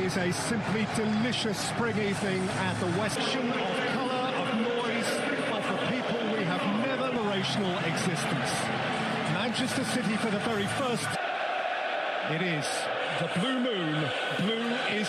is a simply delicious spring evening at the Western of colour, of noise, of the people we have never narrational existence. Manchester City for the very first. It is the Blue Moon. Blue is.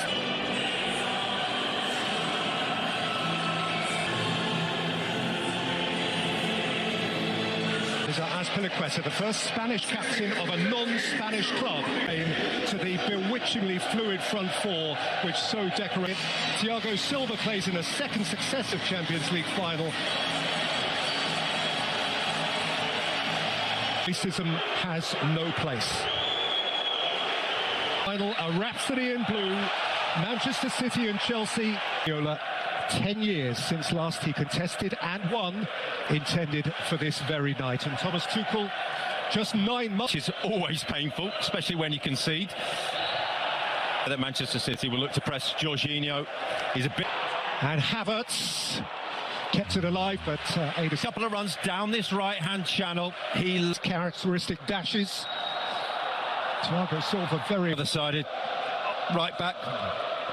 Azpilicueta, the first Spanish captain of a non-Spanish club, came to the bewitchingly fluid front four, which so decorated. Thiago Silva plays in a second successive Champions League final. Racism has no place. Final, a rhapsody in blue. Manchester City and Chelsea. 10 years since last he contested and won, intended for this very night. And Thomas Tuchel, just 9 months. Which is always painful, especially when you concede. That Manchester City will look to press Jorginho. He's a bit... And Havertz kept it alive, but a couple of runs down this right-hand channel. He's characteristic dashes. Thiago Silva very... Other-sided, right back.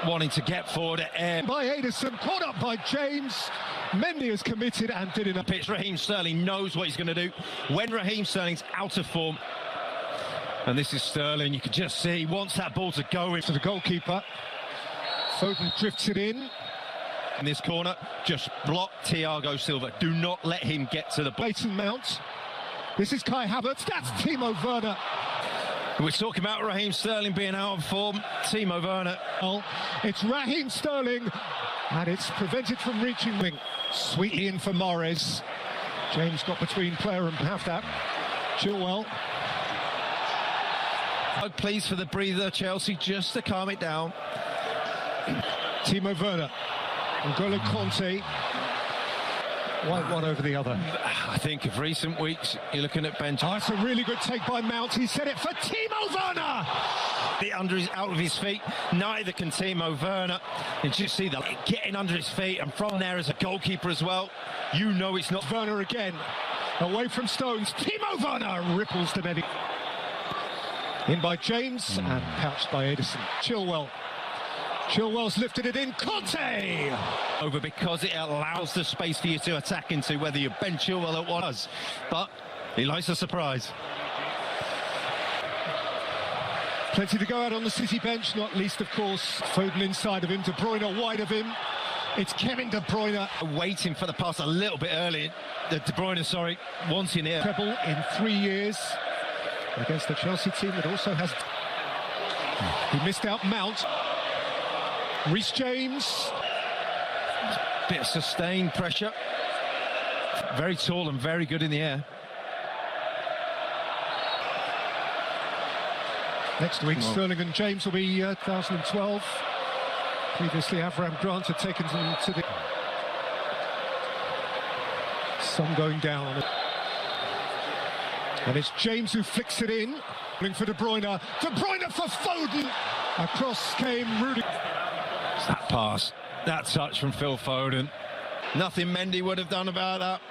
Wanting to get forward at air. By Ederson, caught up by James. Mendy is committed and did enough. Pitch. Raheem Sterling knows what he's going to do. When Raheem Sterling's out of form, and this is Sterling, you can just see he wants that ball to go into the goalkeeper. Foden drifts it in. In this corner, just block Thiago Silva. Do not let him get to the ball. Mason Mount. This is Kai Havertz. That's Timo Werner. We're talking about Raheem Sterling being out of form. Timo Werner. It's Raheem Sterling, and it's prevented from reaching wing. Sweetly in for Mahrez. James got between player and have that. Chilwell. Pleased for the breather, Chelsea, just to calm it down. Timo Werner. N'Golo Conte. One over the other. I think of recent weeks, you're looking at bench. It's a really good take by Mount. He said it for Timo Werner. Out of his feet. Neither can Timo Werner. And you see that getting under his feet, and from there as a goalkeeper as well. You know it's not Werner again. Away from Stones. Timo Werner ripples the netting. In by James and pouched by Ederson. Chilwell's lifted it in. Conte! Over because it allows the space for you to attack into, whether you Ben Chilwell at was. But he likes a surprise. Plenty to go out on the City bench, not least, of course, Foden inside of him, De Bruyne wide of him. It's Kevin De Bruyne. Waiting for the pass a little bit early. De Bruyne, wanting it. Treble in 3 years against the Chelsea team that also has... He missed out Mount. Reece James. Bit of sustained pressure. Very tall and very good in the air. Next week, Sterling and James will be 2012. Previously, Avram Grant had taken them to the... Sun going down on it. And it's James who flicks it in. For De Bruyne. De Bruyne for Foden. Across came Rudy. That pass, that touch from Phil Foden. Nothing Mendy would have done about that.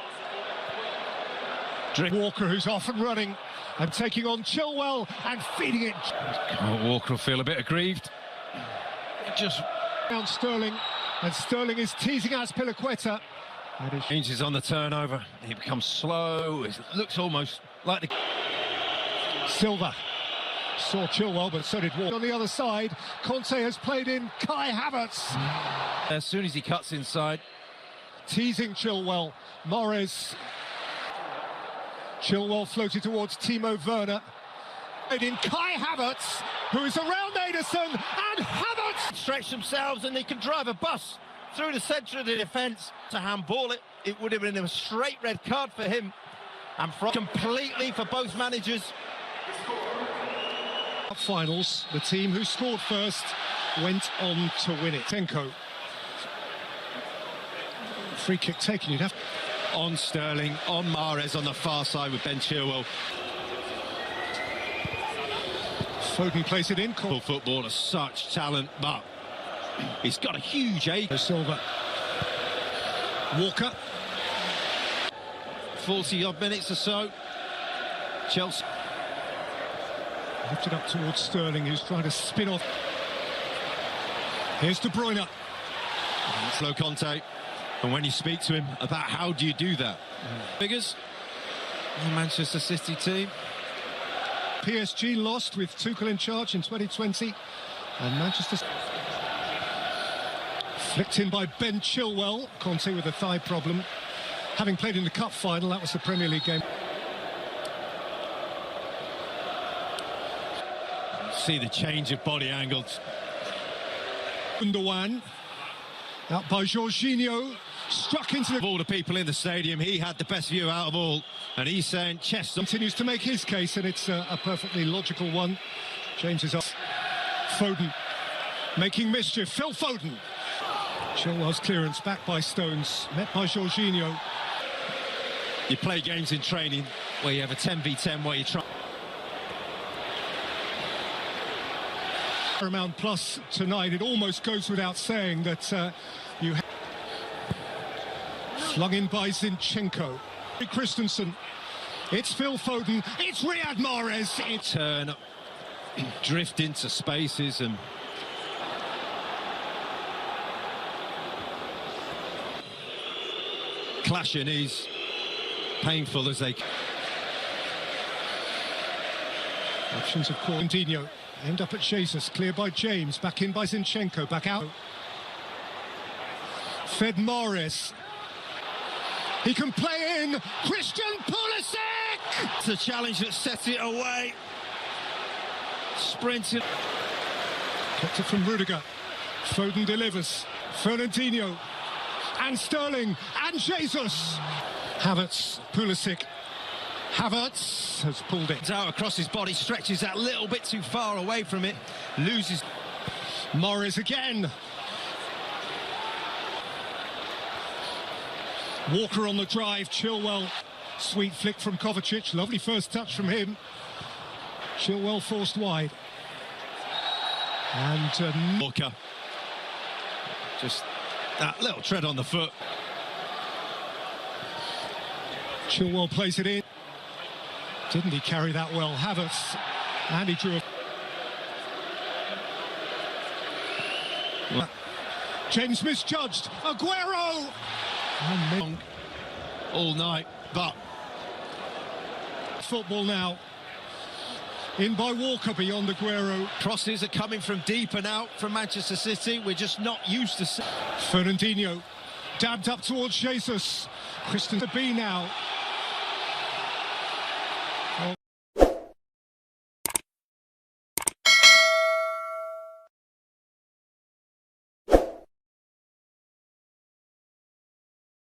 Walker, who's off and running and taking on Chilwell and feeding it. Walker will feel a bit aggrieved. Just down Sterling, and Sterling is teasing Azpilicueta. Changes on the turnover. He becomes slow. It looks almost like the... Silva saw Chilwell, but so did Walker. On the other side, Conte has played in Kai Havertz. As soon as he cuts inside. Teasing Chilwell. Mahrez. Chilwell floated towards Timo Werner. And in Kai Havertz, who is around Ederson, and Havertz! Stretch themselves and they can drive a bus through the centre of the defence to handball it. It would have been a straight red card for him. And completely for both managers. Finals, the team who scored first went on to win it. Tenko. Free kick taken, you'd have on Sterling, on Mahrez on the far side with Ben Chilwell. Foden plays it in. Footballer, such talent, but he's got a huge age. Silva. Walker. 40-odd minutes or so. Chelsea. Lifted up towards Sterling, who's trying to spin off. Here's De Bruyne. Slow contact. And when you speak to him about how do you do that? Figures. The Manchester City team. PSG lost with Tuchel in charge in 2020. And Manchester... Flicked in by Ben Chilwell. Conte with a thigh problem. Having played in the cup final, that was the Premier League game. See the change of body angles. Gundogan. Out by Jorginho. Struck into the... Of all the people in the stadium, he had the best view out of all. And he's saying chest... Continues to make his case, and it's a perfectly logical one. James is up. Foden. Making mischief. Phil Foden. Chilwell's clearance back by Stones. Met by Jorginho. You play games in training where you have a 10v10 where you try... Paramount Plus tonight, it almost goes without saying that you have... Flung in by Zinchenko. Christensen. It's Phil Foden. It's Riyad Mahrez. It's... Turn, drift into spaces and... Clash your knees. Painful as they... Options of Coutinho. End up at Jesus, clear by James, back in by Zinchenko, back out. Fed Mahrez. He can play in. Christian Pulisic! It's a challenge that sets it away. Sprinted. Kept it from Rudiger. Foden delivers. Fernandinho. And Sterling. And Jesus. Havertz. Pulisic. Havertz has pulled it out across his body, stretches that little bit too far away from it, loses. Mahrez again. Walker on the drive, Chilwell. Sweet flick from Kovacic, lovely first touch from him. Chilwell forced wide. And Walker. Just that little tread on the foot. Chilwell plays it in. Didn't he carry that well? Havertz. And he drew a... James misjudged. Aguero! All night, but... Football now. In by Walker beyond Aguero. Crosses are coming from deep and out from Manchester City. We're just not used to... Fernandinho. Dabbed up towards Jesus. Christensen to be now.